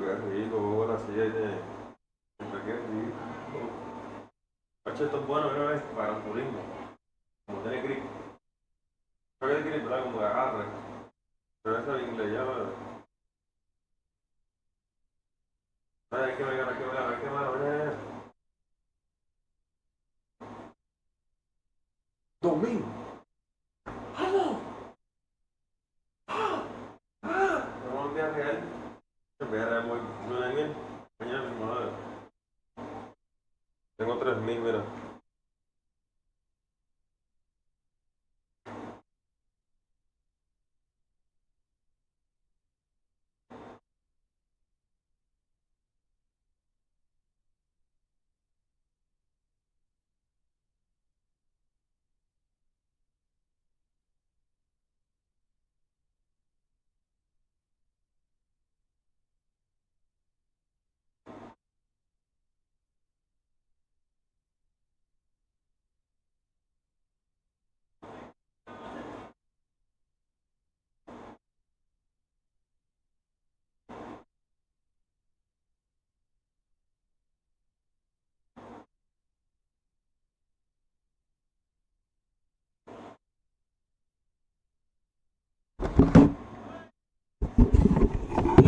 qué rico, bola, así de. Qué rico. Hacho, esto es bueno, mira, para el turismo. Como tiene grip. Creo que es grip, ¿verdad? Como que agarre. Pero eso en inglés ya lo. Ay, es que me gana, es que me gana, es que me gana, mira. Domingo. ¡Vamos! Vamos a viaje real. El viaje real muy. No es bien. Mañana mismo, madre. Tengo 3000, mira.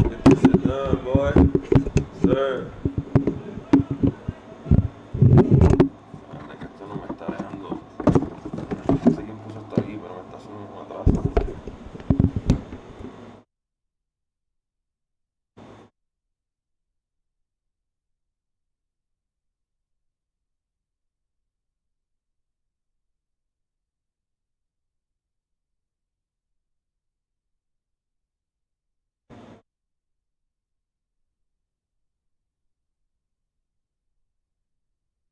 Get this shit done, boy. Sir. Anda, que esto no me está dejando. No sé quién puso esto aquí, pero me está haciendo un atraso.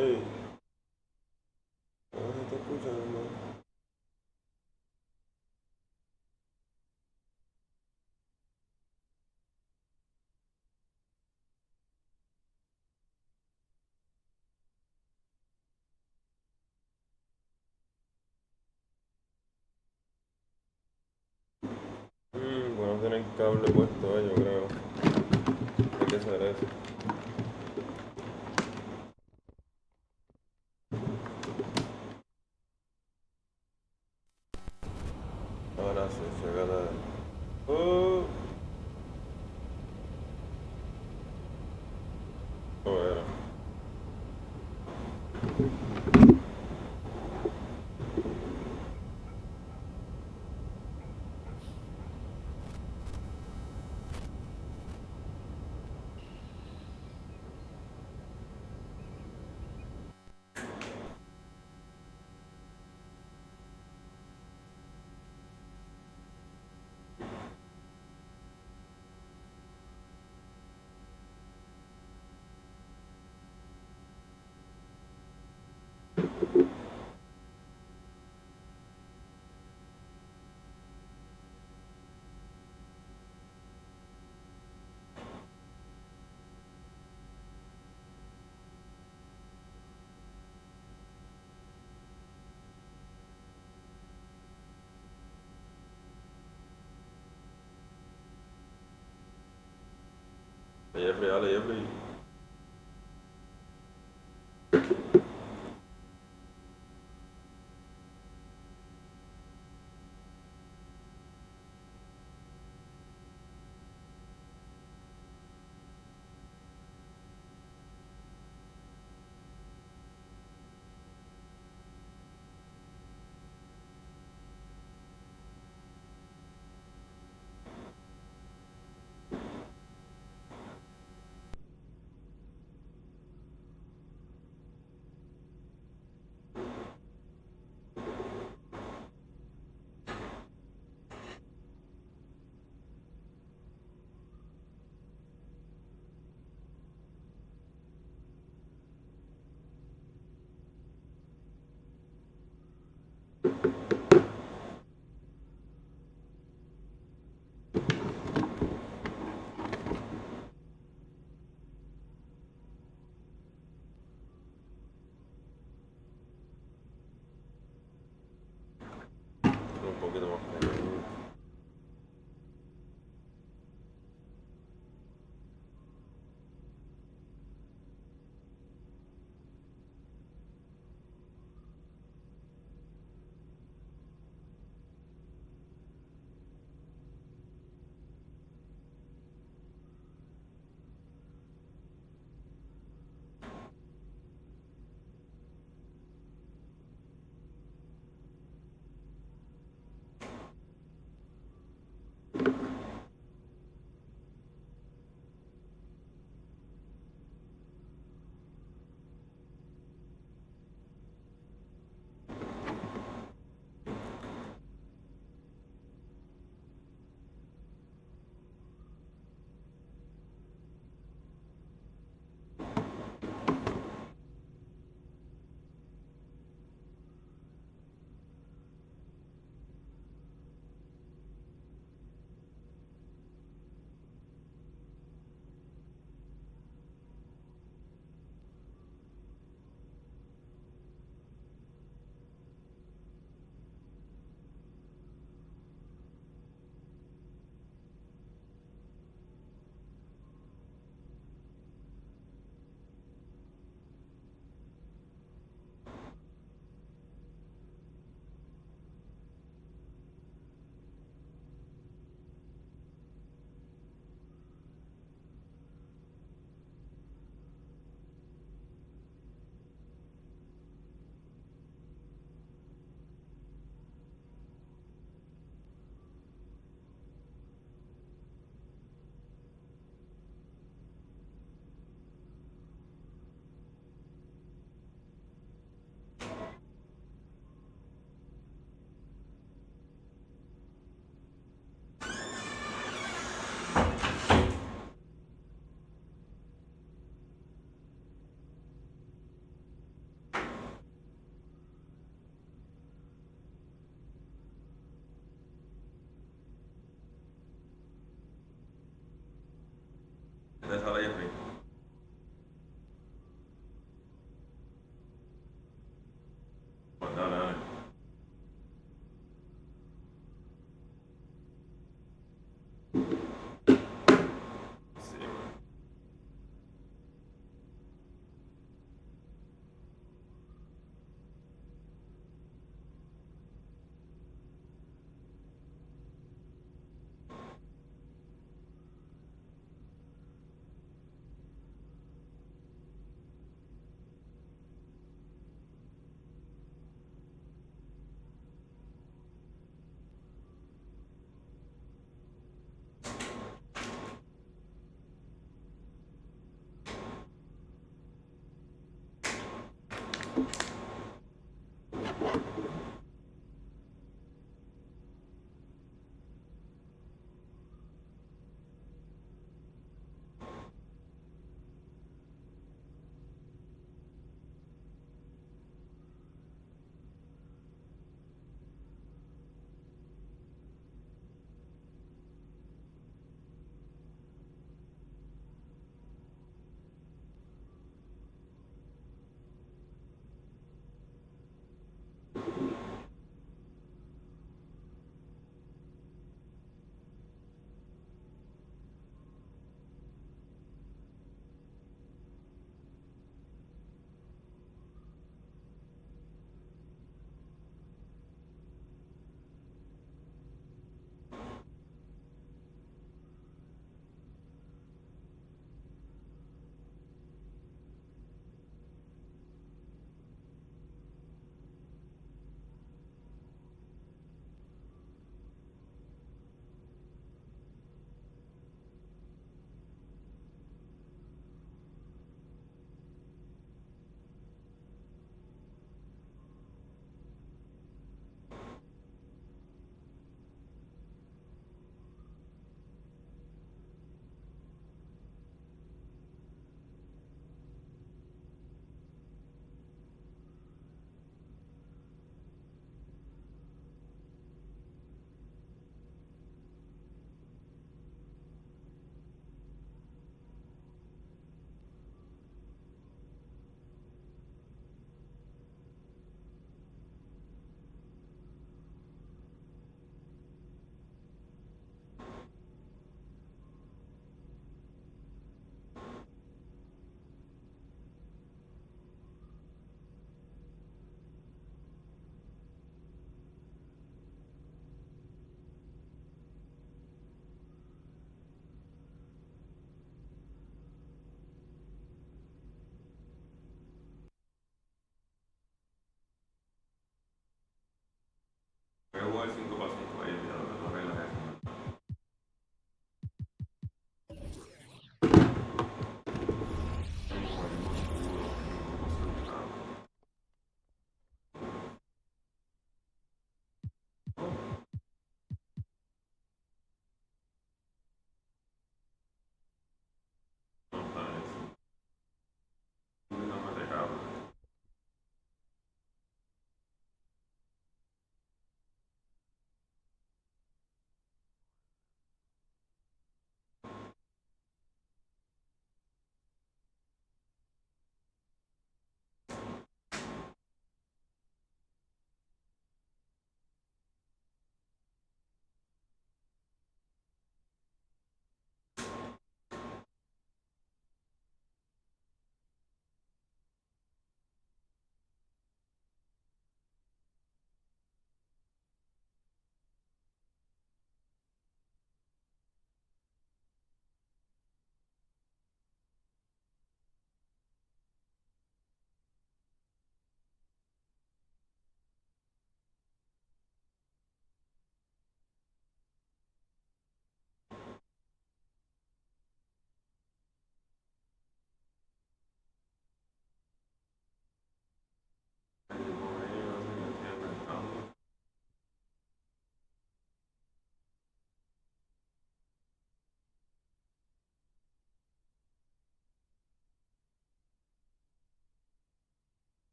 Hey, ¿cómo se está escuchando? Bueno, tienen cable puesto, yo creo. Hay que hacer eso. Ahora sí, fíjate. Oh, bueno. Jeffrey, dale, Jeffrey. Un poquito más pequeño.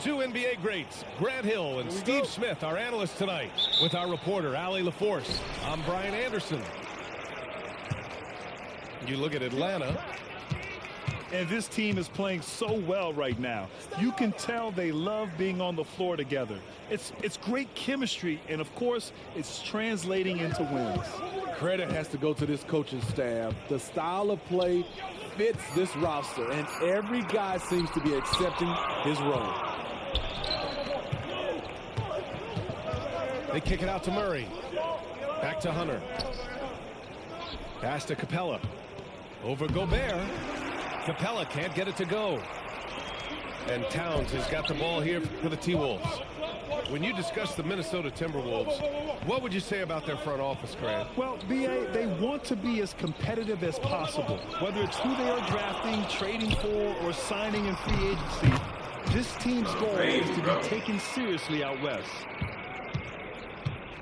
Two NBA greats, Grant Hill and Steve Smith, our analysts tonight, with our reporter, Allie LaForce. I'm Brian Anderson. You look at Atlanta. And this team is playing so well right now. You can tell they love being on the floor together. It's great chemistry, and of course, it's translating into wins. Credit has to go to this coaching staff. The style of play fits this roster, and every guy seems to be accepting his role. They kick it out to Murray. Back to Hunter. Pass to Capella. Over Gobert. Capella can't get it to go. And Towns has got the ball here for the T-Wolves. When you discuss the Minnesota Timberwolves, what would you say about their front office, Grant? Well, B.A., they want to be as competitive as possible. Whether it's who they are drafting, trading for, or signing in free agency, this team's goal is to be taken seriously out west.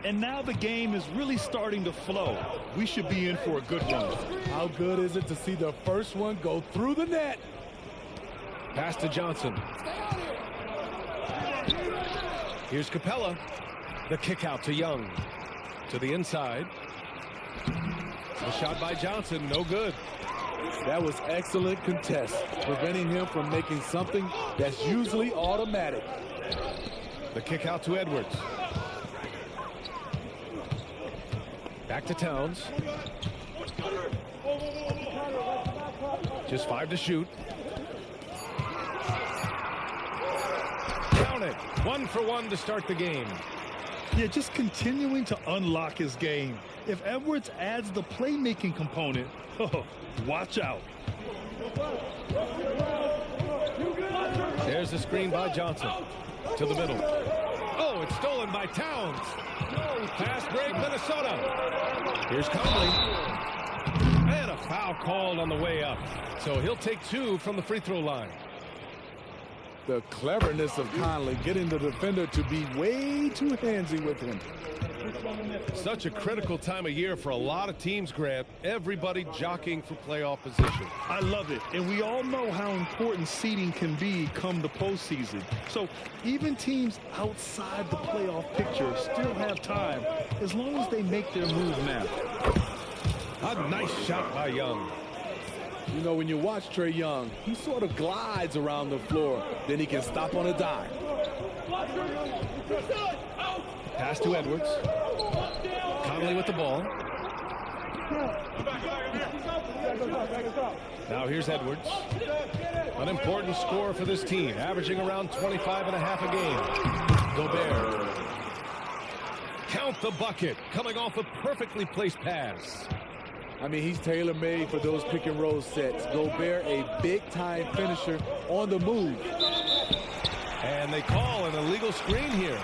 And now the game is really starting to flow. We should be in for a good one. How good is it to see the first one go through the net? Pass to Johnson. Here's Capella. The kick out to Young. To the inside. The shot by Johnson, no good. That was excellent contest, preventing him from making something that's usually automatic. The kick out to Edwards. Back to Towns. Just 5 to shoot. Count it. 1 for 1 to start the game. Yeah, just continuing to unlock his game. If Edwards adds the playmaking component, watch out. There's the screen by Johnson. To the middle. Oh, it's stolen by Towns. Fast break, Minnesota. Here's Conley. And a foul called on the way up. So he'll take 2 from the free throw line. The cleverness of Conley getting the defender to be way too handsy with him. Such a critical time of year for a lot of teams, Grant. Everybody jockeying for playoff position. I love it. And we all know how important seeding can be come the postseason. So even teams outside the playoff picture still have time as long as they make their move now. A nice shot by Young. You know, when you watch Trae Young, he sort of glides around the floor. Then he can stop on a dime. Pass to Edwards. Conley with the ball. Now here's Edwards. An important scorer for this team, averaging around 25 and a half a game. Gobert. Count the bucket, coming off a perfectly placed pass. I mean, he's tailor-made for those pick-and-roll sets. Gobert, a big-time finisher on the move. And they call an illegal screen here.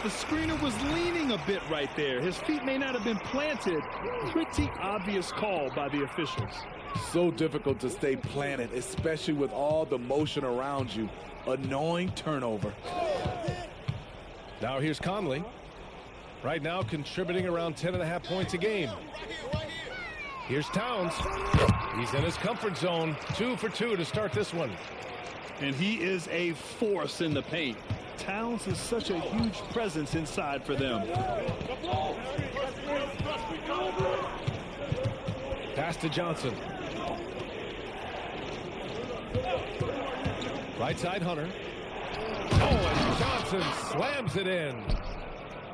The screener was leaning a bit right there. His feet may not have been planted. Pretty obvious call by the officials. So difficult to stay planted, especially with all the motion around you. Annoying turnover. Now here's Conley. Right now contributing around 10.5 points a game. Here's Towns. He's in his comfort zone. 2 for 2 to start this one. And he is a force in the paint. Towns is such a huge presence inside for them. Pass to Johnson. Right side Hunter. Oh, and Johnson slams it in.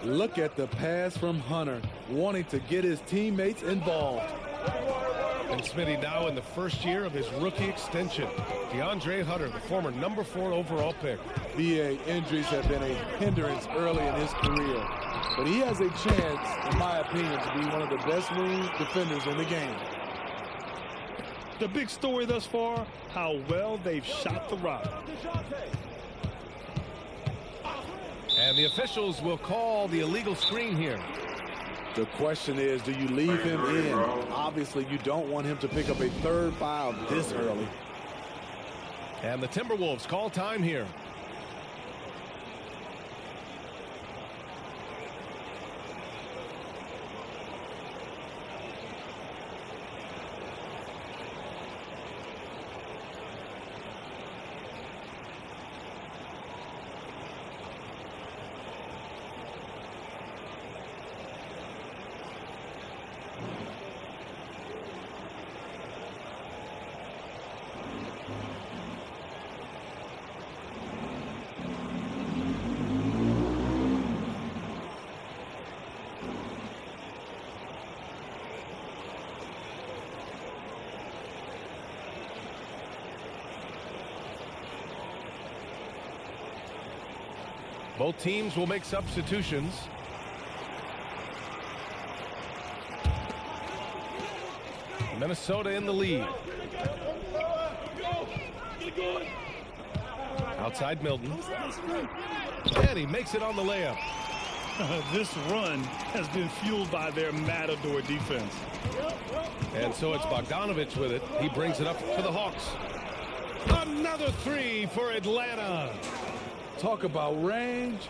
Look at the pass from Hunter, wanting to get his teammates involved. And Smitty now in the first year of his rookie extension. DeAndre Hunter, the former number 4 overall pick. BA injuries have been a hindrance early in his career. But he has a chance, in my opinion, to be one of the best wing defenders in the game. The big story thus far, how well they've shot the rock. And the officials will call the illegal screen here. The question is, do you leave him in? Obviously, you don't want him to pick up a third foul this early. And the Timberwolves call time here. Both teams will make substitutions. Minnesota in the lead. Outside Milton. And he makes it on the layup. This run has been fueled by their Matador defense. And so it's Bogdanovich with it. He brings it up for the Hawks. Another three for Atlanta. Talk about range.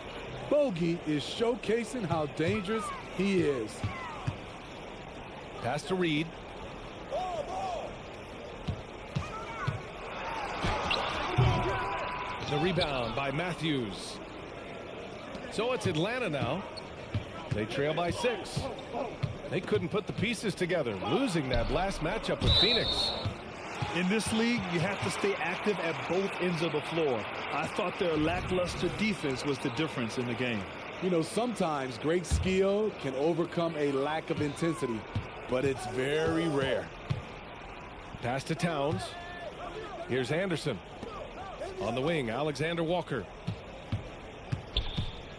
Bogey is showcasing how dangerous he is. Pass to Reed. The rebound by Matthews. So it's Atlanta now. They trail by 6. They couldn't put the pieces together, losing that last matchup with Phoenix. In this league, you have to stay active at both ends of the floor. I thought their lackluster defense was the difference in the game. You know, sometimes great skill can overcome a lack of intensity, but it's very rare. Pass to Towns. Here's Anderson. On the wing, Alexander Walker.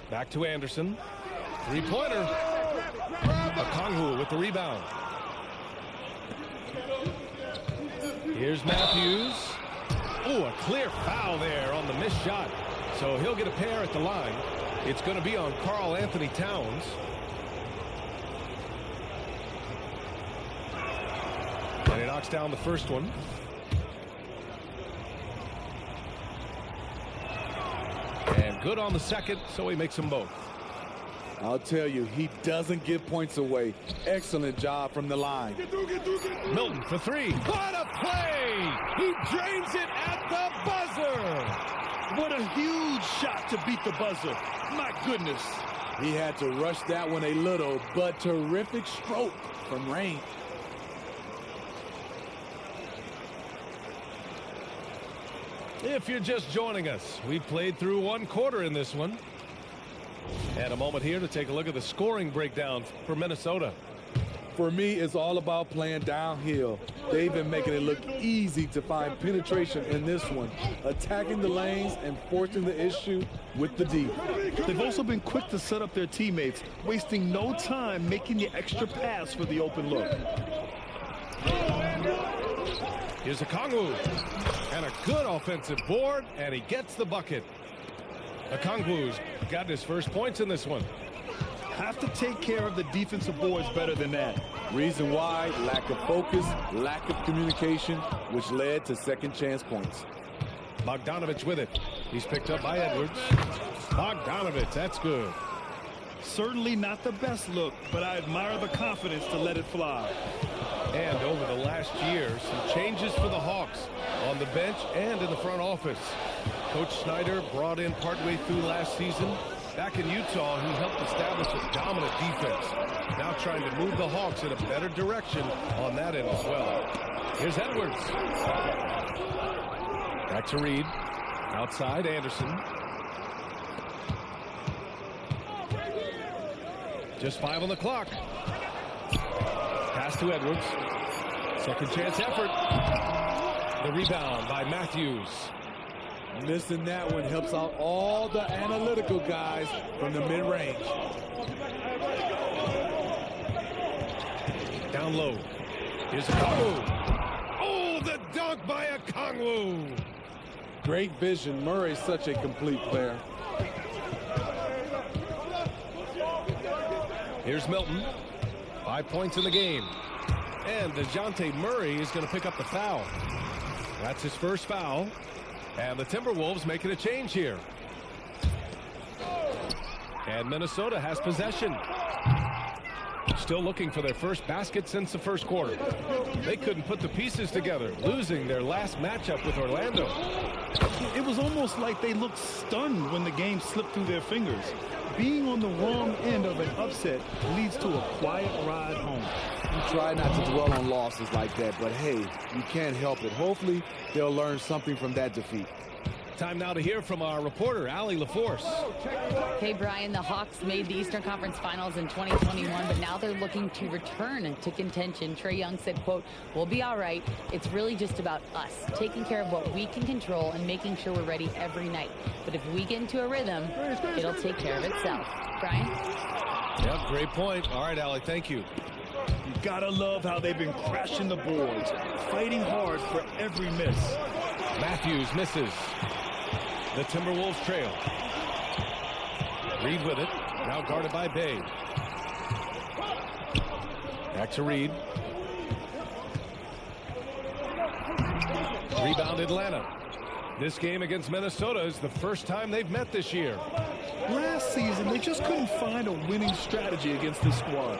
Back to Anderson. Three-pointer. Okongwu with the rebound. Here's Matthews. Oh, a clear foul there on the missed shot. So he'll get a pair at the line. It's going to be on Karl Anthony Towns. And he knocks down the first one. And good on the second, so he makes them both. I'll tell you, he doesn't give points away. Excellent job from the line. Milton for three. What a play! He drains it at the buzzer. What a huge shot to beat the buzzer. My goodness. He had to rush that one a little, but terrific stroke from range. If you're just joining us, we played through one quarter in this one. And a moment here to take a look at the scoring breakdown for Minnesota. For me, it's all about playing downhill. They've been making it look easy to find penetration in this one, attacking the lanes and forcing the issue with the D. They've also been quick to set up their teammates, wasting no time making the extra pass for the open look. Here's Okongwu. And a good offensive board, and he gets the bucket. Okongwu's got his first points in this one. Have to take care of the defensive boards better than that. Reason why: lack of focus, lack of communication, which led to second chance points. Bogdanovich with it. He's picked up by Edwards. Bogdanovich, that's good. Certainly not the best look, but I admire the confidence to let it fly. And over the last year, some changes for the Hawks on the bench and in the front office. Coach Snyder brought in partway through last season. Back in Utah, he helped establish a dominant defense. Now trying to move the Hawks in a better direction on that end as well. Here's Edwards. Back to Reed. Outside, Anderson. Just 5 on the clock. Pass to Edwards. Second chance effort. The rebound by Matthews. Missing that one helps out all the analytical guys from the mid-range. Down low. Here's Okongwu. Oh, the dunk by Okongwu. Great vision. Murray's such a complete player. Here's Milton. 5 points in the game. And DeJounte Murray is going to pick up the foul. That's his first foul. And the Timberwolves making a change here. And Minnesota has possession. Still looking for their first basket since the first quarter. They couldn't put the pieces together, losing their last matchup with Orlando. It was almost like they looked stunned when the game slipped through their fingers. Being on the wrong end of an upset leads to a quiet ride home. You try not to dwell on losses like that, but hey, you can't help it. Hopefully, they'll learn something from that defeat. Time now to hear from our reporter, Allie LaForce. Hey, Brian, the Hawks made the Eastern Conference Finals in 2021, but now they're looking to return to contention. Trae Young said, quote, "We'll be all right. It's really just about us, taking care of what we can control and making sure we're ready every night. But if we get into a rhythm, it'll take care of itself." Brian? Yep, great point. All right, Allie, thank you. You gotta love how they've been crashing the boards, fighting hard for every miss. Matthews misses. The Timberwolves trail. Reed with it. Now guarded by Bay. Back to Reed. Rebound Atlanta. This game against Minnesota is the first time they've met this year. Last season, they just couldn't find a winning strategy against this squad.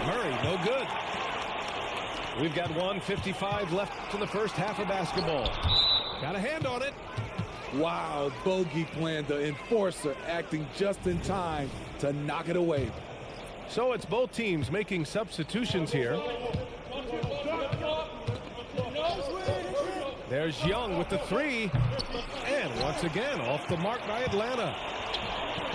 Murray, no good. We've got 1:55 left in the first half of basketball. Got a hand on it. Wow, bogey plan, the enforcer acting just in time to knock it away. So it's both teams making substitutions here. There's Young with the three. And once again, off the mark by Atlanta.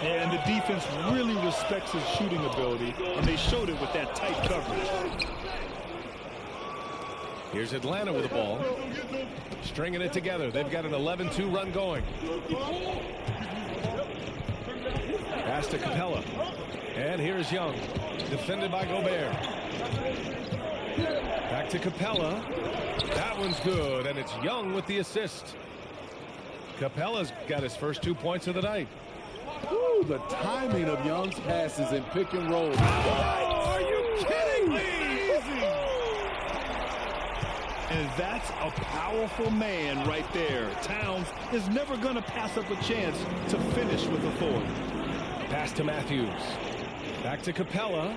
And the defense really respects his shooting ability, and they showed it with that tight coverage. Here's Atlanta with the ball. Stringing it together. They've got an 11-2 run going. Pass to Capella. And here's Young. Defended by Gobert. Back to Capella. That one's good, and it's Young with the assist. Capella's got his first 2 points of the night. Ooh, the timing of Young's passes in pick and roll. Oh, are you kidding me? And that's a powerful man right there. Towns is never going to pass up a chance to finish with authority. Pass to Matthews. Back to Capella.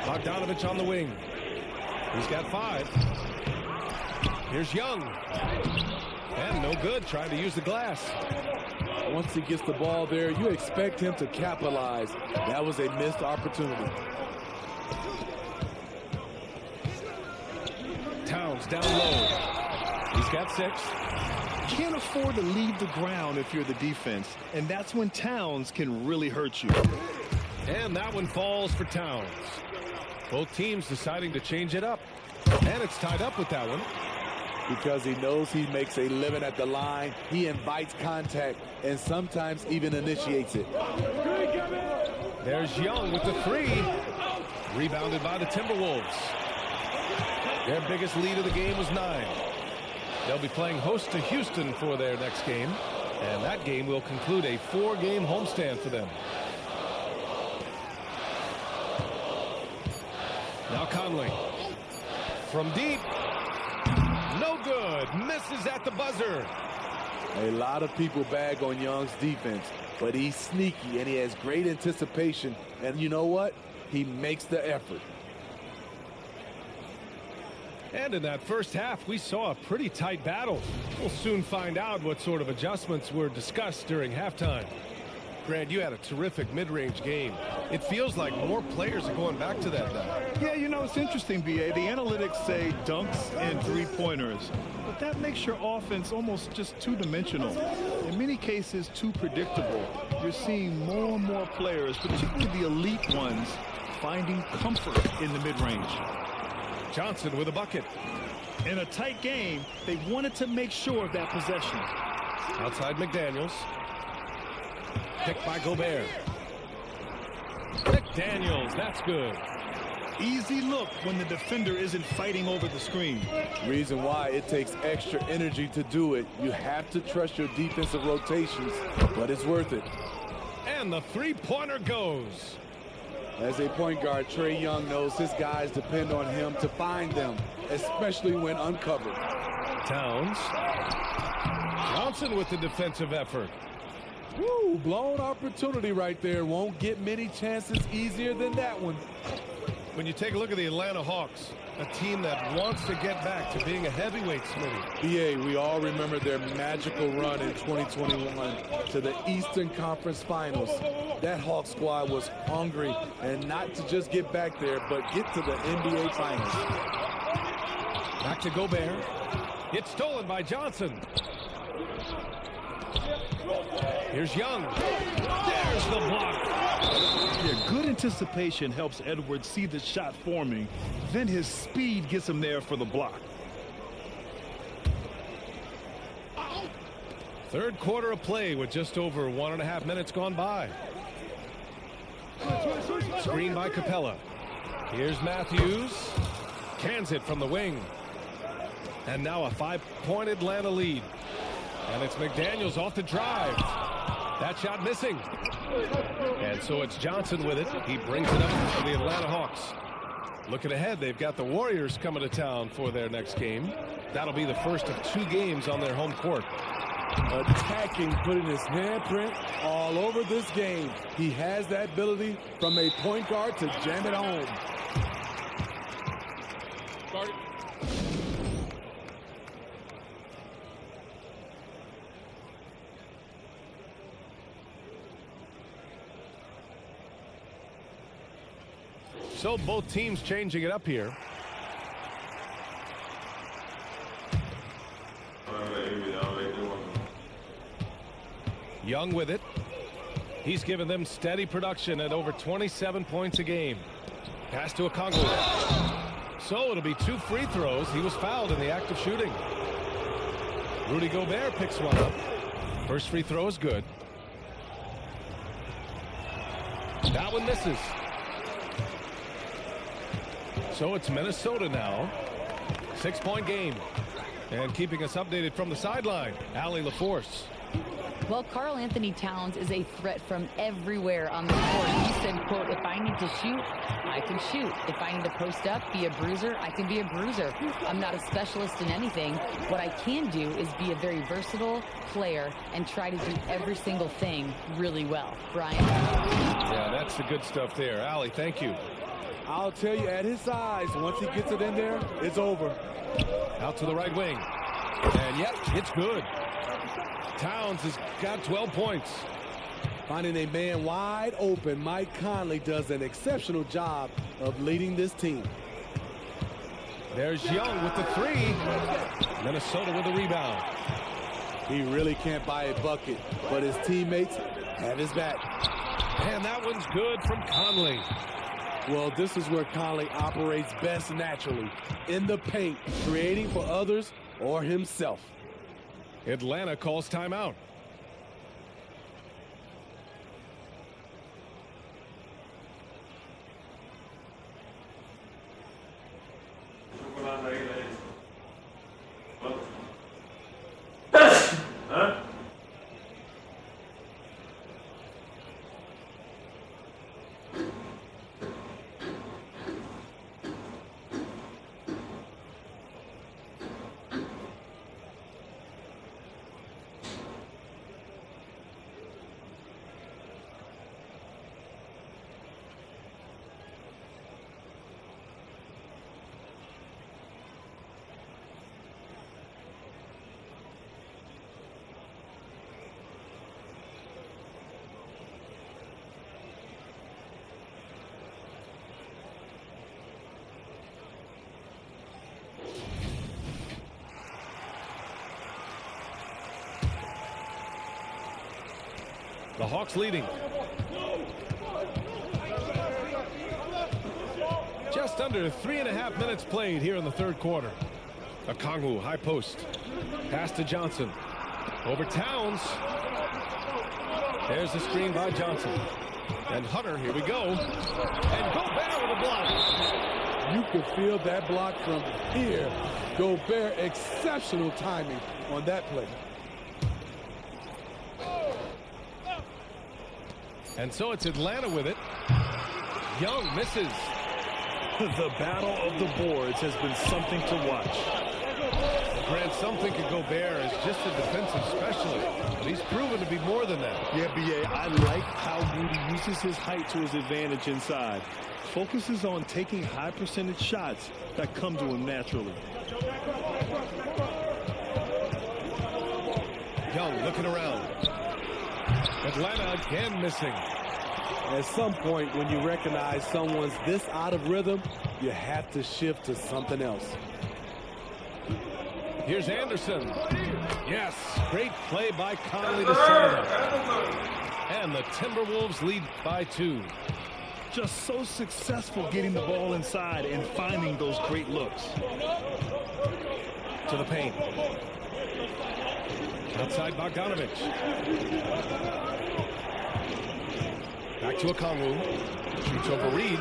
Bogdanovich on the wing. He's got 5. Here's Young. And no good, trying to use the glass. Once he gets the ball there, you expect him to capitalize. That was a missed opportunity. Towns down low. He's got 6. Can't afford to leave the ground if you're the defense, and that's when Towns can really hurt you. And that one falls for Towns. Both teams deciding to change it up. And it's tied up with that one. Because he knows he makes a living at the line, he invites contact and sometimes even initiates it. There's Young with the 3. Rebounded by the Timberwolves. Their biggest lead of the game was 9. They'll be playing host to Houston for their next game. And that game will conclude a 4-game homestand for them. Now Conley. From deep. No good. Misses at the buzzer. A lot of people bag on Young's defense, but he's sneaky and he has great anticipation. And you know what? He makes the effort. And in that first half, we saw a pretty tight battle. We'll soon find out what sort of adjustments were discussed during halftime. Grant, you had a terrific mid-range game. It feels like more players are going back to that now. Yeah, you know, it's interesting, B.A. The analytics say dunks and three-pointers, but that makes your offense almost just two-dimensional. In many cases, too predictable. You're seeing more and more players, particularly the elite ones, finding comfort in the mid-range. Johnson with a bucket. In a tight game, they wanted to make sure of that possession. Outside McDaniels. Picked by Gobert. McDaniels, that's good. Easy look when the defender isn't fighting over the screen. Reason why it takes extra energy to do it. You have to trust your defensive rotations, but it's worth it. And the three-pointer goes. As a point guard, Trae Young knows his guys depend on him to find them, especially when uncovered. Towns. Johnson with the defensive effort. Woo, blown opportunity right there. Won't get many chances easier than that one. When you take a look at the Atlanta Hawks, a team that wants to get back to being a heavyweight, Smitty. BA, we all remember their magical run in 2021 to the Eastern Conference Finals. That Hawk squad was hungry, and not to just get back there, but get to the NBA Finals. Back to Gobert. It's stolen by Johnson. Here's Young. There's the block. Yeah, good anticipation helps Edwards see the shot forming. Then his speed gets him there for the block. Third quarter of play with just over 1.5 minutes gone by. Screen by Capella. Here's Matthews. Cans it from the wing. And now a 5-point Atlanta lead. And it's McDaniels off the drive. That shot missing. And so it's Johnson with it. He brings it up for the Atlanta Hawks. Looking ahead, they've got the Warriors coming to town for their next game. That'll be the first of 2 games on their home court. Attacking, putting his handprint all over this game. He has that ability from a point guard to jam it home. So both teams changing it up here. Young with it. He's given them steady production at over 27 points a game. Pass to Okongwu. So it'll be 2 free throws. He was fouled in the act of shooting. Rudy Gobert picks one up. First free throw is good. That one misses. So it's Minnesota now. 6-point game. And keeping us updated from the sideline, Allie LaForce. Well, Karl Anthony Towns is a threat from everywhere on the court. He said, quote, if I need to shoot, I can shoot. If I need to post up, be a bruiser, I can be a bruiser. I'm not a specialist in anything. What I can do is be a very versatile player and try to do every single thing really well. Brian? Yeah, that's the good stuff there. Allie, thank you. I'll tell you, at his size, once he gets it in there, it's over. Out to the right wing. And yep, it's good. Towns has got 12 points. Finding a man wide open, Mike Conley does an exceptional job of leading this team. There's Young with the 3. Minnesota with the rebound. He really can't buy a bucket, but his teammates have his back. And that one's good from Conley. Well, this is where Conley operates best naturally, in the paint, creating for others or himself. Atlanta calls timeout. The Hawks leading. Just under 3.5 minutes played here in the third quarter. Okongwu, high post. Pass to Johnson. Over Towns. There's the screen by Johnson. And Hunter, here we go. And Gobert with a block. You can feel that block from here. Gobert, exceptional timing on that play. And so it's Atlanta with it. Young misses. The battle of the boards has been something to watch. Grant, some think of Gobert as just a defensive specialist, but he's proven to be more than that. Yeah, B.A., I like how Rudy uses his height to his advantage inside. Focuses on taking high percentage shots that come to him naturally. Young looking around. Atlanta again missing. At some point, when you recognize someone's this out of rhythm, you have to shift to something else. Here's Anderson. Yes, great play by Conley to set it up. Yes, great play by Conley to set it up. And the Timberwolves lead by 2. Just so successful getting the ball inside and finding those great looks. To the paint. Outside Bogdanovich. Back to Okongwu. Shoots over Reed.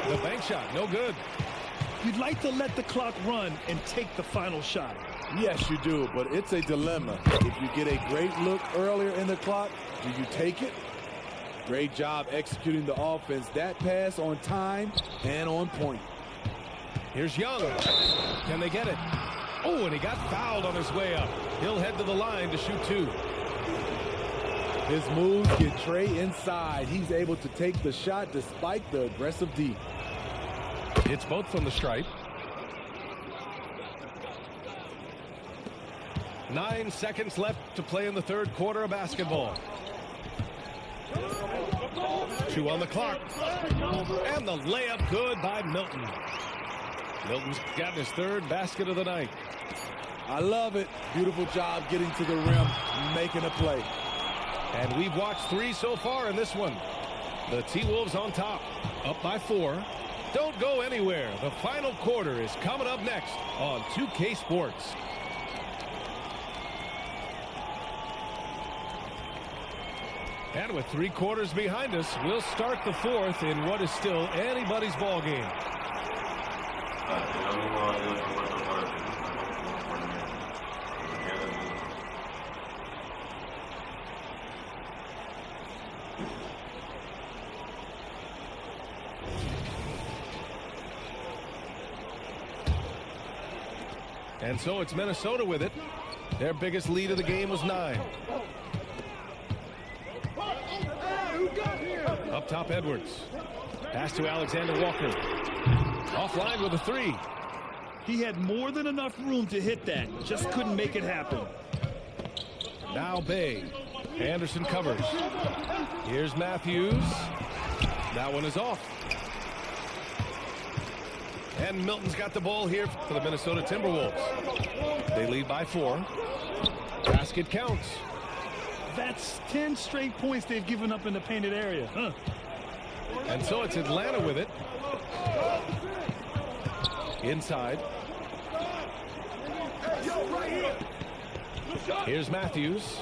The bank shot, no good. You'd like to let the clock run and take the final shot. Yes, you do, but it's a dilemma. If you get a great look earlier in the clock, do you take it? Great job executing the offense. That pass on time and on point. Here's Young. Can they get it? Oh, and he got fouled on his way up. He'll head to the line to shoot 2. His moves get Trey inside. He's able to take the shot despite the aggressive D. It's both from the stripe. 9 seconds left to play in the third quarter of basketball. 2 on the clock. And the layup good by Milton. Milton's got his 3rd basket of the night. I love it. Beautiful job getting to the rim, making a play. And we've watched 3 so far in this one. The T-Wolves on top, up by 4. Don't go anywhere. The final quarter is coming up next on 2K Sports. And with 3 quarters behind us, we'll start the 4th in what is still anybody's ball game. And so it's Minnesota with it. Their biggest lead of the game was 9. Up top, Edwards. Pass to Alexander Walker. Offline with a 3. He had more than enough room to hit that. Just couldn't make it happen. Now Bay. Anderson covers. Here's Matthews. That one is off. And Milton's got the ball here for the Minnesota Timberwolves. They lead by 4. Basket counts. That's 10 straight points they've given up in the painted area. Huh? And so it's Atlanta with it. Inside. Here's Matthews.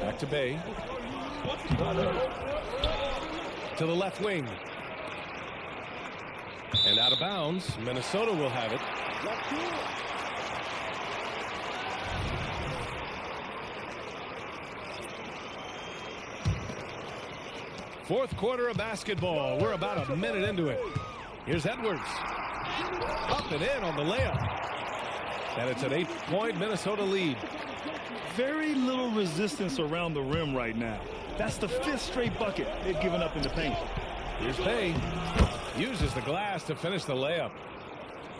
Back to Bay. To the left wing. And out of bounds. Minnesota will have it. Fourth quarter of basketball. We're about a minute into it. Here's Edwards. Up and in on the layup. And it's an 8-point Minnesota lead. Very little resistance around the rim right now. That's the 5th straight bucket they've given up in the paint. Here's Bay. Uses the glass to finish the layup.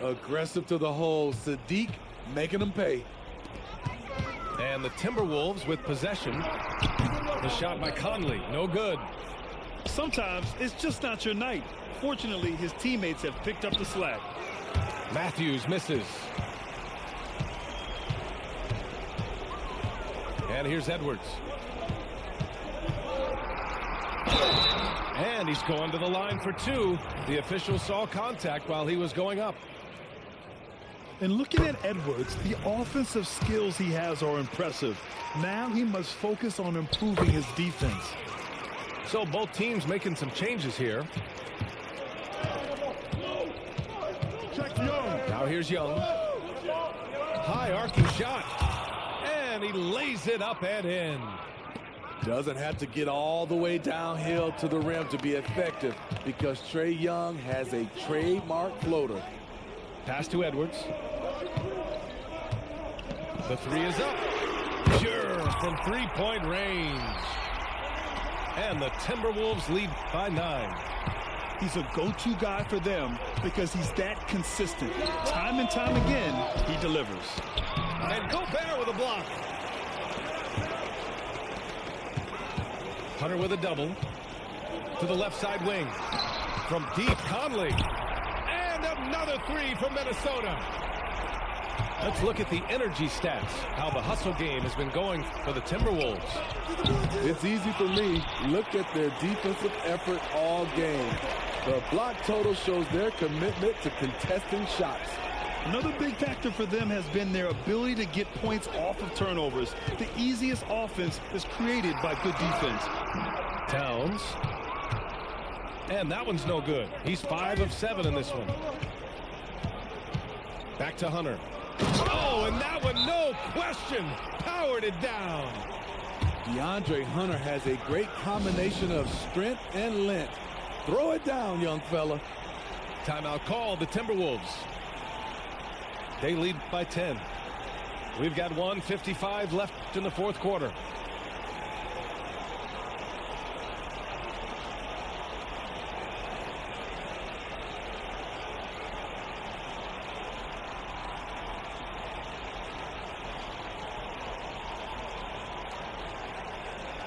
Aggressive to the hole. Sadiq making them pay. And the Timberwolves with possession. The shot by Conley. No good. Sometimes it's just not your night. Fortunately, his teammates have picked up the slack. Matthews misses. And here's Edwards. And he's going to the line for 2. The official saw contact while he was going up. And looking at Edwards, the offensive skills he has are impressive. Now he must focus on improving his defense. So both teams making some changes here. Now here's Young. High arcing shot. And he lays it up and in. Doesn't have to get all the way downhill to the rim to be effective because Trey Young has a trademark floater. Pass to Edwards. The 3 is up. Sure, from 3-point range. And the Timberwolves lead by 9. He's a go-to guy for them because he's that consistent. Time and time again, he delivers. And Gobert with a block. Hunter with a double. To the left side wing. From deep, Conley. And another 3 from Minnesota. Let's look at the energy stats, how the hustle game has been going for the Timberwolves. It's easy for me. Look at their defensive effort all game. The block total shows their commitment to contesting shots. Another big factor for them has been their ability to get points off of turnovers. The easiest offense is created by good defense. Towns. And that one's no good. He's 5 of 7 in this one. Back to Hunter. Oh, and that one, no question, powered it down. DeAndre Hunter has a great combination of strength and length. Throw it down, young fella. Timeout called, the Timberwolves. They lead by 10. We've got 1:55 left in the fourth quarter.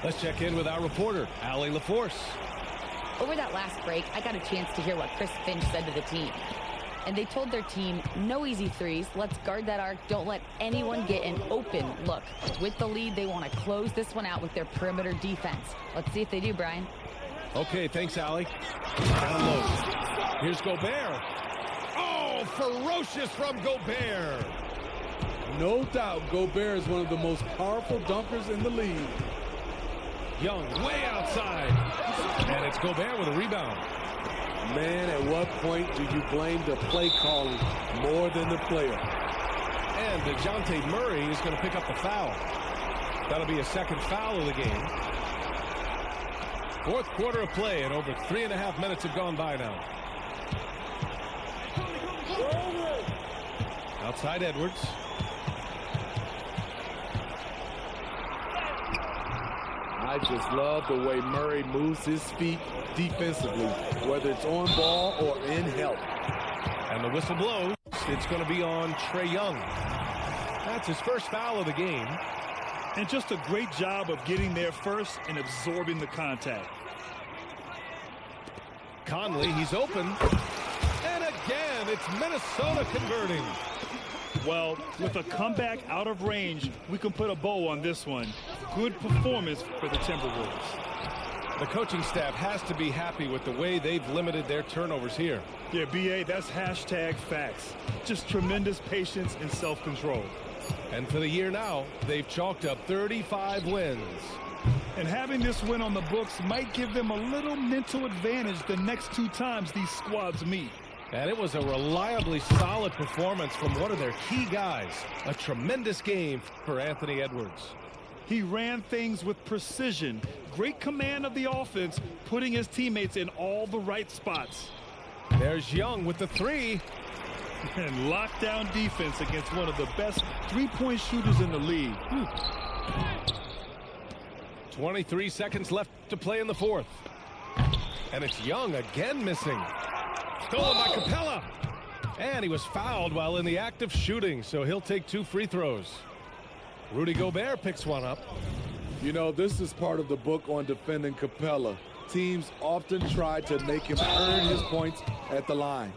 Let's check in with our reporter, Allie LaForce. Over that last break, I got a chance to hear what Chris Finch said to the team. And they told their team, no easy threes. Let's guard that arc. Don't let anyone get an open look. With the lead, they want to close this one out with their perimeter defense. Let's see if they do, Brian. Okay, thanks, Allie. Down low. Here's Gobert. Oh, ferocious from Gobert. No doubt Gobert is one of the most powerful dunkers in the league. Young way outside. And it's Gobert with a rebound. Man, at what point do you blame the play calling more than the player? And DeJounte Murray is going to pick up the foul. That'll be a second foul of the game. Fourth quarter of play, and over 3.5 minutes have gone by now. Outside Edwards. I just love the way Murray moves his feet defensively, whether it's on ball or in help. And the whistle blows. It's going to be on Trae Young. That's his first foul of the game. And just a great job of getting there first and absorbing the contact. Conley, he's open. And again, it's Minnesota converting. Well, with a comeback out of range, we can put a bow on this one. Good performance for the Timberwolves. The coaching staff has to be happy with the way they've limited their turnovers here. Yeah, B.A., that's hashtag facts. Just tremendous patience and self-control. And for the year now, they've chalked up 35 wins. And having this win on the books might give them a little mental advantage the next 2 times these squads meet. And it was a reliably solid performance from one of their key guys. A tremendous game for Anthony Edwards. He ran things with precision. Great command of the offense, putting his teammates in all the right spots. There's Young with the 3. And lockdown defense against one of the best three-point shooters in the league. 23 seconds left to play in the fourth. And it's Young again missing. Stolen by Capella. And he was fouled while in the act of shooting, so he'll take 2 free throws. Rudy Gobert picks one up. You know, this is part of the book on defending Capella. Teams often try to make him earn his points at the line.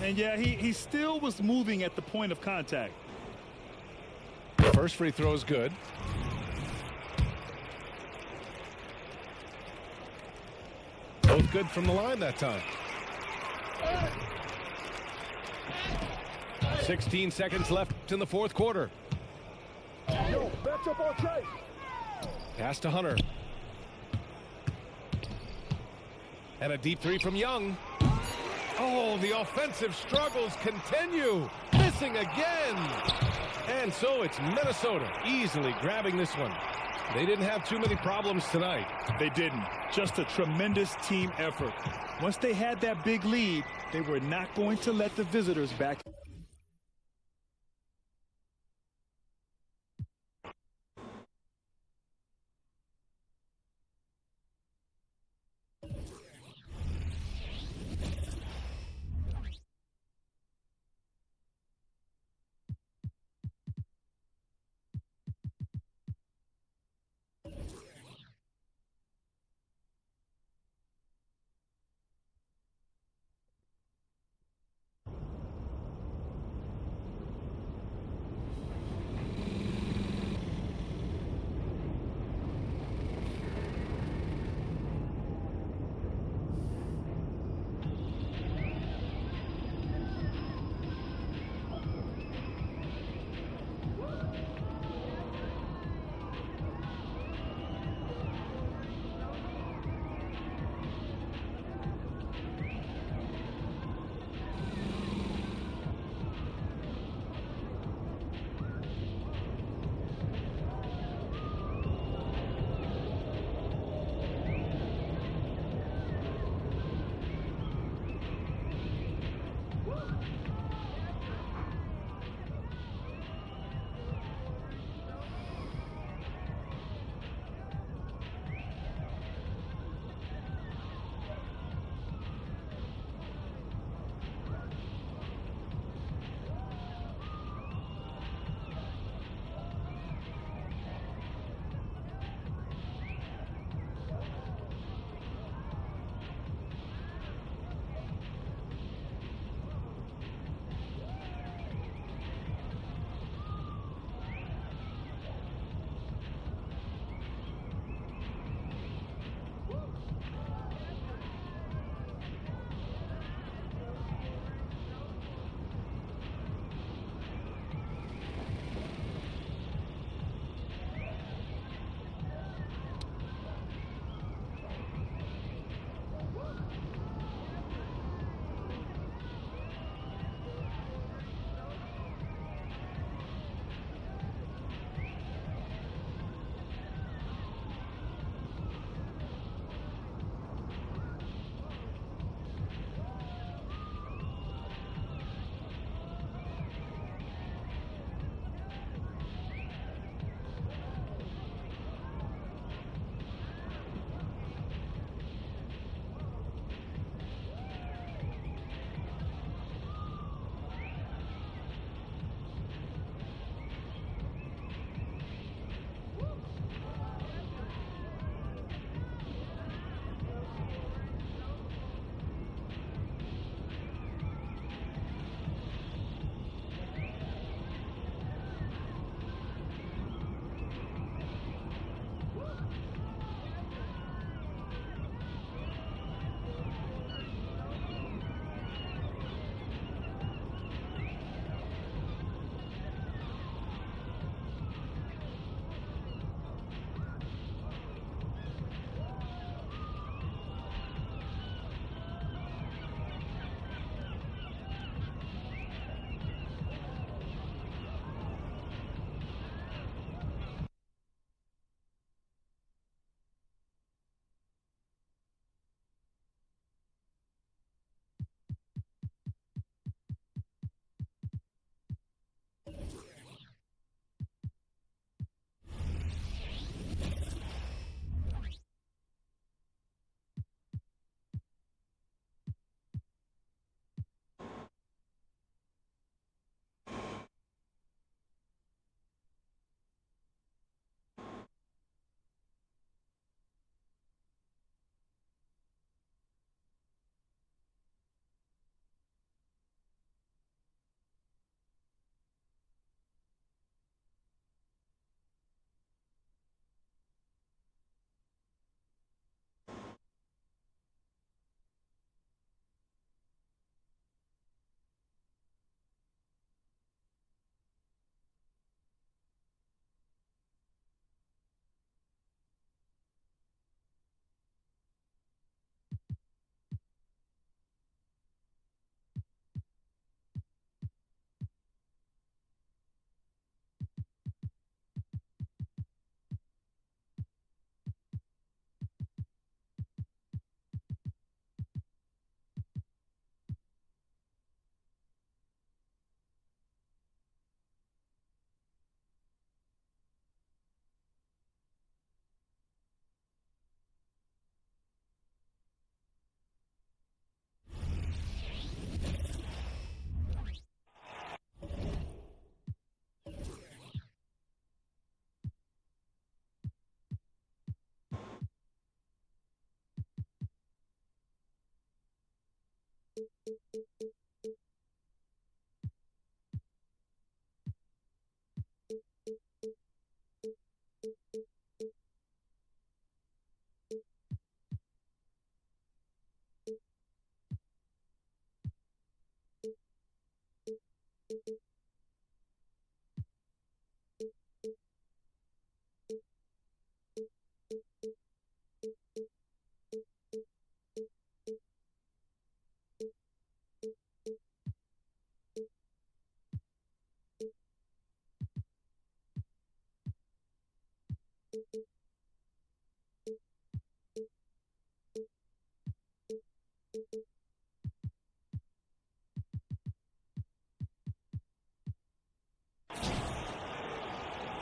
And yeah, he still was moving at the point of contact. First free throw is good. Both good from the line that time. 16 seconds left in the fourth quarter. Pass to Hunter. And a deep 3 from Young. Oh, the offensive struggles continue. Missing again. And so it's Minnesota easily grabbing this one. They didn't have too many problems tonight. They didn't. Just a tremendous team effort. Once they had that big lead, they were not going to let the visitors back.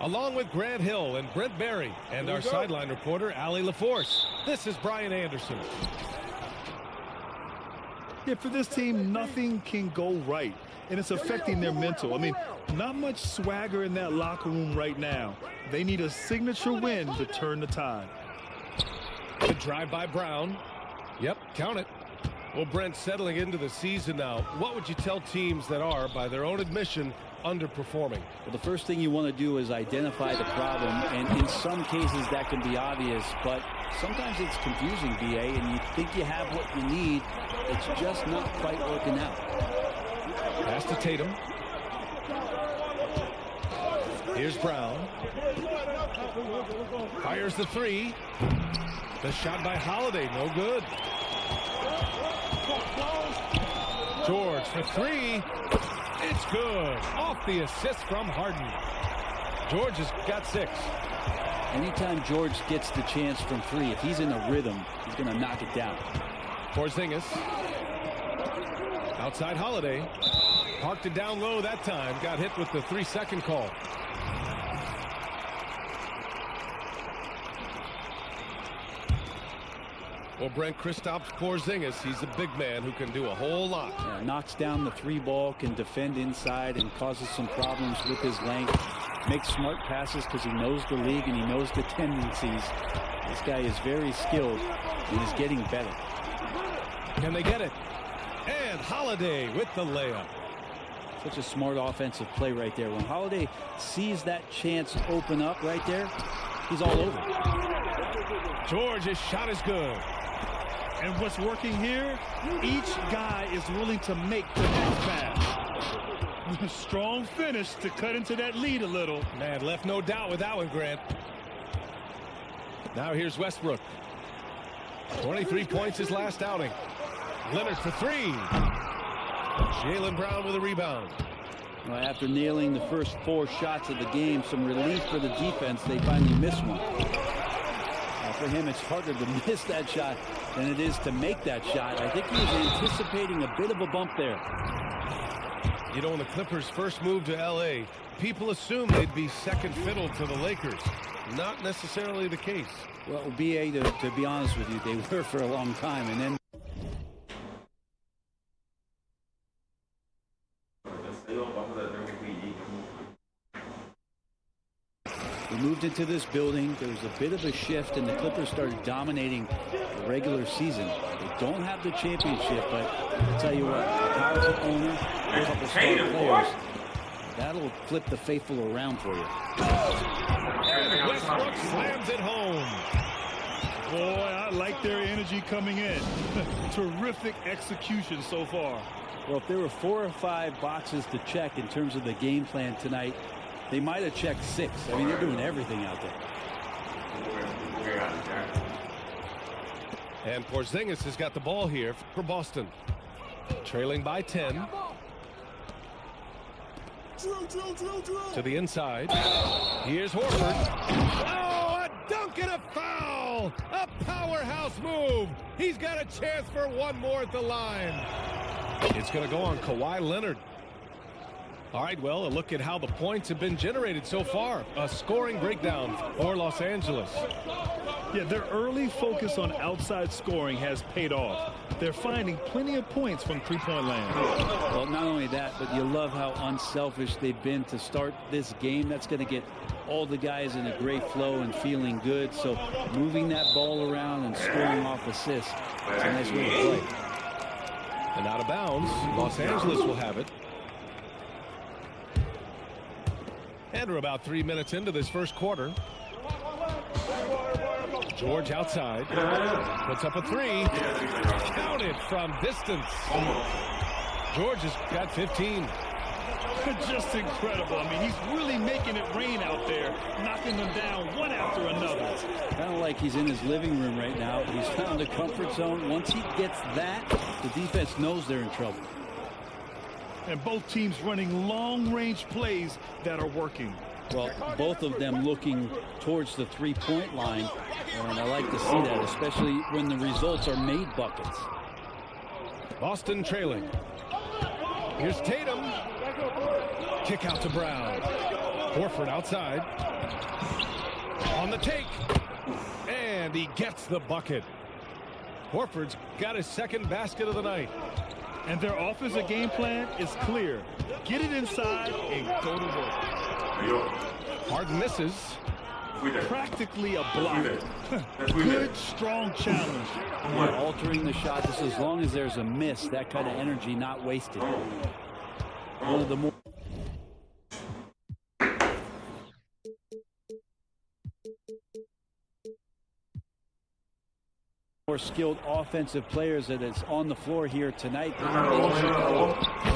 Along with Grant Hill and Brent Berry and our sideline reporter, Allie LaForce, this is Brian Anderson. Yeah, for this team, nothing can go right, and it's affecting their mental. I mean, not much swagger in that locker room right now. They need a signature win to turn the tide. Good drive by Brown. Yep, count it. Well, Brent, settling into the season now, what would you tell teams that are, by their own admission, underperforming? Well, the first thing you want to do is identify the problem, and in some cases that can be obvious, but sometimes it's confusing, BA, and you think you have what you need. It's just not quite working out. Pass to Tatum. Here's Brown. Fires the three. The shot by Holiday, no good. George for three. It's good. Off the assist from Harden. George has got 6. Anytime George gets the chance from 3, if he's in a rhythm, he's going to knock it down. Porzingis. Outside Holiday. Parked it down low that time. Got hit with the 3-second call. Well, Brent, Kristaps Porzingis, he's a big man who can do a whole lot. Yeah, knocks down the 3-ball, can defend inside, and causes some problems with his length. Makes smart passes because he knows the league and he knows the tendencies. This guy is very skilled and is getting better. Can they get it? And Holiday with the layup. Such a smart offensive play right there. When Holiday sees that chance open up right there, he's all over. George's shot is good. And what's working here, each guy is willing to make the next pass. Strong finish to cut into that lead a little. Man, left no doubt with that one, Grant. Now here's Westbrook. 23 points his last outing. Leonard for 3. Jaylen Brown with a rebound. Well, after nailing the first 4 shots of the game, some relief for the defense. They finally missed one. For him, it's harder to miss that shot than it is to make that shot. I think he was anticipating a bit of a bump there. You know, when the Clippers first moved to L.A., people assumed they'd be second fiddle to the Lakers. Not necessarily the case. Well, BA, to be honest with you, they were for a long time, and then we moved into this building. There was a bit of a shift, and the Clippers started dominating the regular season. They don't have the championship, but I'll tell you what, a powerful owner, a couple star players, that'll flip the faithful around for you. And Westbrook slams it home. Boy, I like their energy coming in. Terrific execution so far. Well, if there were 4 or 5 boxes to check in terms of the game plan tonight, they might have checked 6. I mean, they're doing everything out there. And Porzingis has got the ball here for Boston. Trailing by 10. To the inside. Here's Horford. Oh, a dunk and a foul! A powerhouse move. He's got a chance for one more at the line. It's going to go on Kawhi Leonard. All right, well, a look at how the points have been generated so far. A scoring breakdown for Los Angeles. Yeah, their early focus on outside scoring has paid off. They're finding plenty of points from three-point land. Well, not only that, but you love how unselfish they've been to start this game. That's going to get all the guys in a great flow and feeling good. So moving that ball around and scoring off assists, it's a nice way to play. And out of bounds, Los Angeles will have it. And we're about 3 minutes into this first quarter. George outside. Puts up a 3. Counted from distance. George has got 15. Just incredible. I mean, he's really making it rain out there, knocking them down one after another. Kind of like he's in his living room right now. He's found a comfort zone. Once he gets that, the defense knows they're in trouble. And both teams running long-range plays that are working. Well, both of them looking towards the three-point line, and I like to see that, especially when the results are made buckets. Boston trailing. Here's Tatum. Kick out to Brown. Horford outside. On the take. And he gets the bucket. Horford's got his second basket of the night. And their offensive game plan is clear. Get it inside and go to work. Harden misses. Practically a block. Good, strong challenge. Yeah, altering the shot just as long as there's a miss, that kind of energy not wasted. One of the more skilled offensive players that is on the floor here tonight to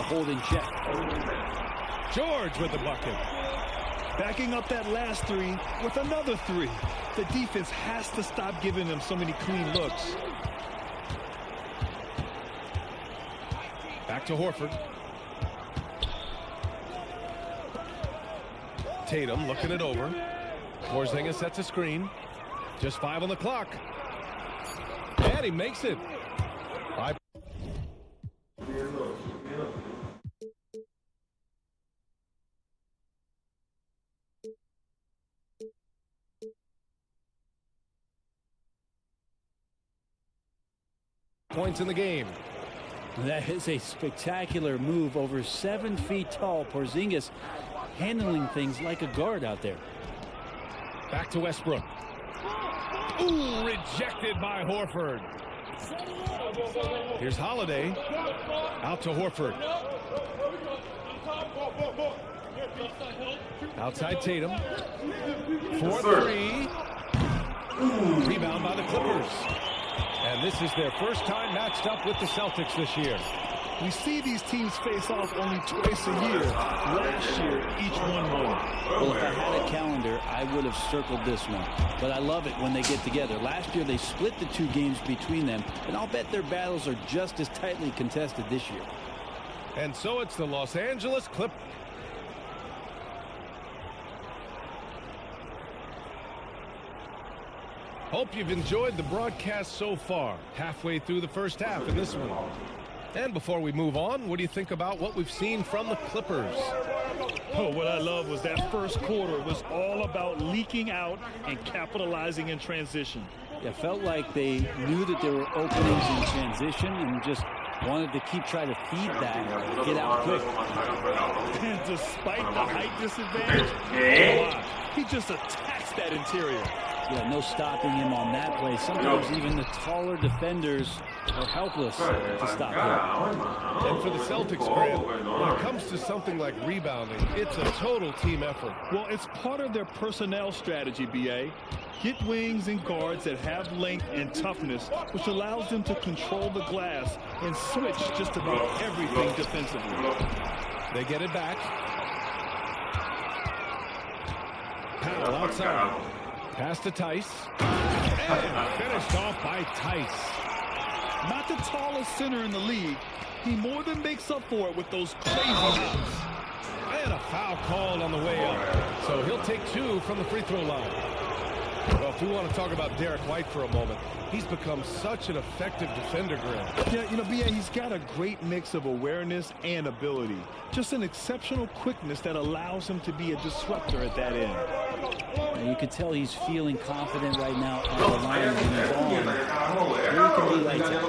hold in check. George with the bucket. Backing up that last three with another three. The defense has to stop giving them so many clean looks. Back to Horford. Tatum looking it over. Porzingis sets a screen. Just 5 on the clock. And he makes it. 5. Points in the game. That is a spectacular move. Over 7 feet tall. Porzingis handling things like a guard out there. Back to Westbrook. Ooh, rejected by Horford. Here's Holiday. Out to Horford. Outside Tatum. 4-3. Rebound by the Clippers. And this is their first time matched up with the Celtics this year. We see these teams face off only twice a year. Last year, each one won. Well, if I had a calendar, I would have circled this one. But I love it when they get together. Last year, they split the 2 games between them, and I'll bet their battles are just as tightly contested this year. And so it's the Los Angeles Clippers. Hope you've enjoyed the broadcast so far. Halfway through the first half in this one. And before we move on, what do you think about what we've seen from the Clippers? Oh, what I love was that first quarter was all about leaking out and capitalizing in transition. It felt like they knew that there were openings in transition and just wanted to keep trying to feed that and get out quick. And despite the height disadvantage, he just attacks that interior. Yeah, no stopping him on that play. Sometimes even the taller defenders are helpless to stop him. And for the Celtics, Grant, when it comes to something like rebounding, it's a total team effort. Well, it's part of their personnel strategy, B.A. Get wings and guards that have length and toughness, which allows them to control the glass and switch just about everything defensively. They get it back. Powell outside. Pass to Tice. And finished off by Tice. Not the tallest center in the league. He more than makes up for it with those crazy hits. And a foul called on the way up. So he'll take 2 from the free throw line. Well, if we want to talk about Derek White for a moment, he's become such an effective defender, Grant. Yeah, you know, B.A., he's got a great mix of awareness and ability. Just an exceptional quickness that allows him to be a disruptor at that end. And you can tell he's feeling confident right now on the line when he's on. He can be like that.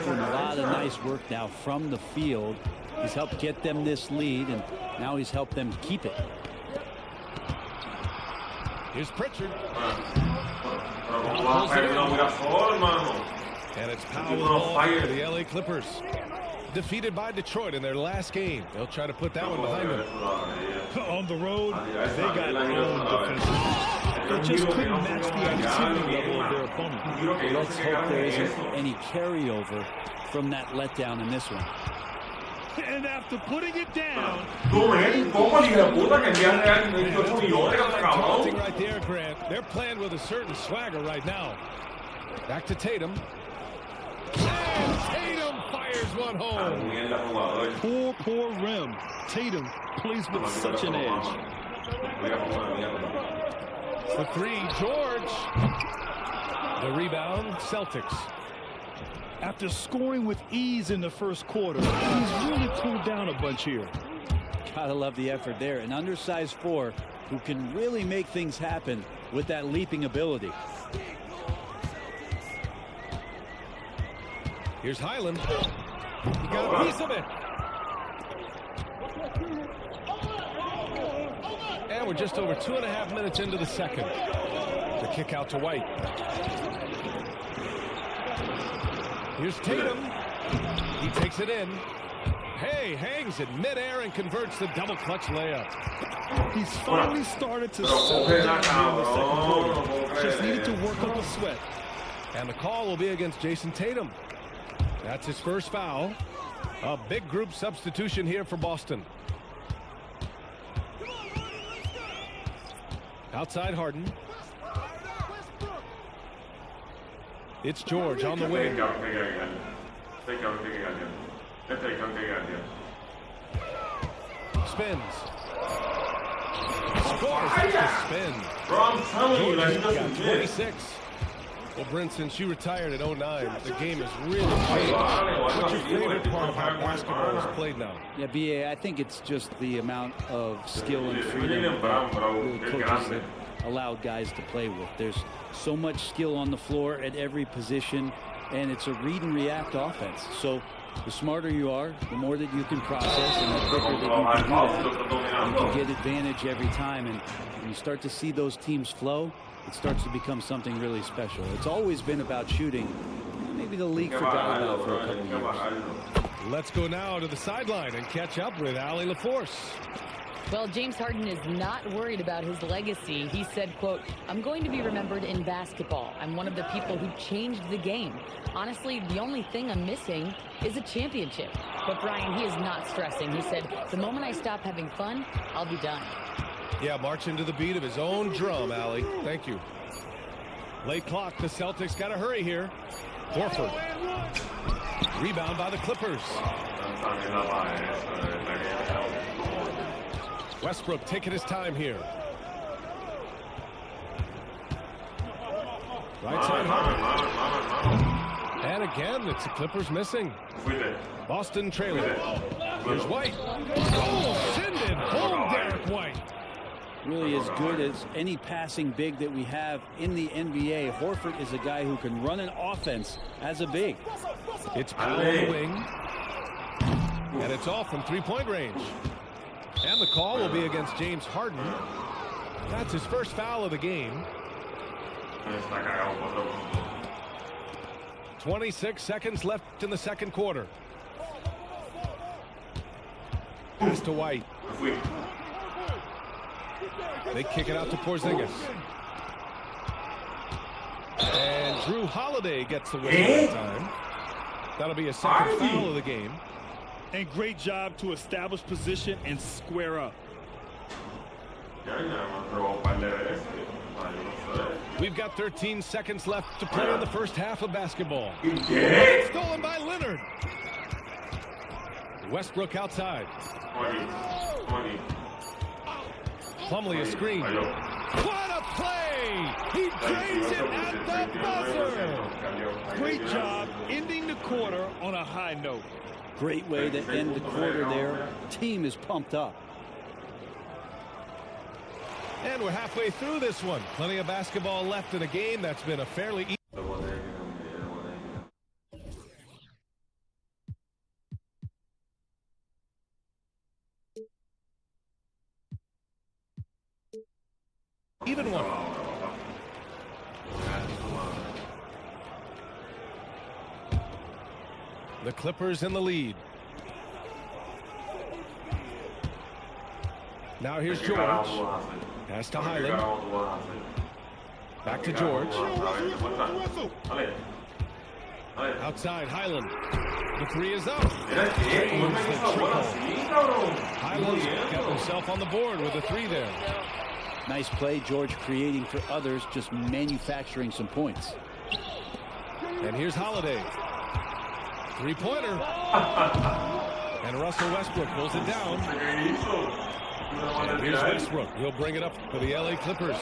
Doing a lot of nice work now from the field. He's helped get them this lead, and now he's helped them keep it. Here's Pritchard. And it's Powell for the LA Clippers. Defeated by Detroit in their last game. They'll try to put that one behind them. On the road, they got owned defensively. They just couldn't match the activity level of their opponent. Let's hope there isn't any carryover from that letdown in this one. And after putting it down, Taunting right there, Grant. They're playing with a certain swagger right now. Back to Tatum. And Tatum fires one home. poor rim. Tatum plays with such an edge. The three, George. The rebound, Celtics. After scoring with ease in the first quarter, he's really cooled down a bunch here. Gotta love the effort there. An undersized four who can really make things happen with that leaping ability. Here's Highland. He got a piece of it. And we're just over 2.5 minutes into the second. The kick out to White. Here's Tatum. He takes it in. Hey, hangs it midair and converts the double clutch layup. He's finally started to settle down in the second quarter. Just needed to work up a sweat. And the call will be against Jason Tatum. That's his first foul. A big group substitution here for Boston. Outside Harden. It's George on the wing. Spins. Scores with the spin. George got 26. Well, Brent, since you retired at 09, the game has really changed. What's your favorite part of how basketball is played now? Yeah, B.A., I think it's just the amount of skill and freedom that really coaches have allowed guys to play with. There's so much skill on the floor at every position, and it's a read and react offense. So the smarter you are, the more that you can process, and the quicker that you can do that. You can get advantage every time, and when you start to see those teams flow, it starts to become something really special. It's always been about shooting. Maybe the league forgot about it for a couple of years. Let's go now to the sideline and catch up with Allie LaForce. Well, James Harden is not worried about his legacy. He said, quote, "I'm going to be remembered in basketball. I'm one of the people who changed the game. Honestly, the only thing I'm missing is a championship." But Brian, he is not stressing. He said, "The moment I stop having fun, I'll be done." Yeah, marching to the beat of his own drum, Allie. Thank you. Late clock. The Celtics got to hurry here. Horford. Rebound by the Clippers. Westbrook taking his time here. Right side Harden. And again, it's the Clippers missing. Boston trailing. Here's White. Oh, send it home, Derek White. Really as good as any passing big that we have in the NBA. Horford is a guy who can run an offense as a big. It's Powell on the wing. And it's off from three-point range. And the call will be against James Harden. That's his first foul of the game. 26 seconds left in the second quarter. Pass to White. They kick it out to Porzingis. And Drew Holiday gets the whistle that time. That'll be a second foul of the game. And great job to establish position and square up. We've got 13 seconds left to play in the first half of basketball. Stolen by Leonard. Westbrook outside. Plumlee a screen. What a play! He drains it at the buzzer. Great job ending the quarter on a high note. Great way to end the quarter there. Team is pumped up. And we're halfway through this one. Plenty of basketball left in a game that's been a fairly even one. The Clippers in the lead. Now here's George. Pass to Highland. Back to George. Outside Highland. The three is up. Drains the triple. Highlands got himself on the board with a three there. Nice play, George, creating for others, just manufacturing some points. And here's Holiday. Three-pointer. And Russell Westbrook pulls it down. And here's Westbrook. He'll bring it up for the LA Clippers.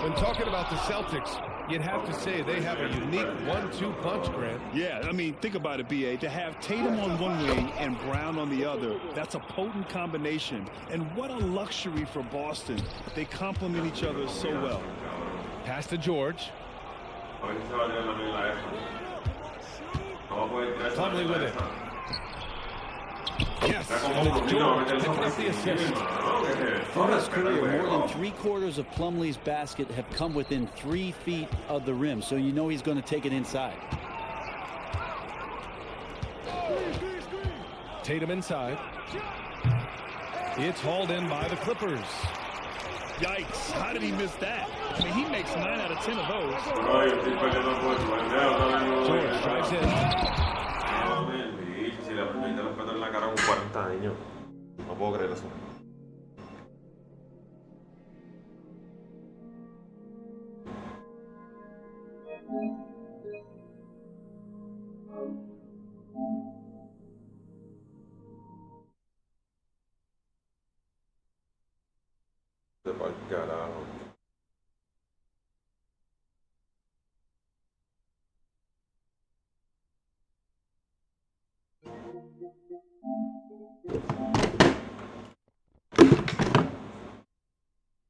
When talking about the Celtics, you'd have to say they have a unique 1-2 punch, Grant. Yeah, I mean, think about it, B.A. To have Tatum on one wing and Brown on the other, that's a potent combination. And what a luxury for Boston. They complement each other so well. Pass to George. Plumlee with it. Yes, and it's George picking up the assist. Through his career, more than 3/4 of Plumlee's basket have come within 3 feet of the rim, so you know he's going to take it inside. Tatum inside. It's hauled in by the Clippers. Yikes, how did he miss that? I mean, he makes 9 out of 10 of those. George drives in. Si le permite respetar en la cara con 40 años. No puedo creer eso. De pa'l carajo.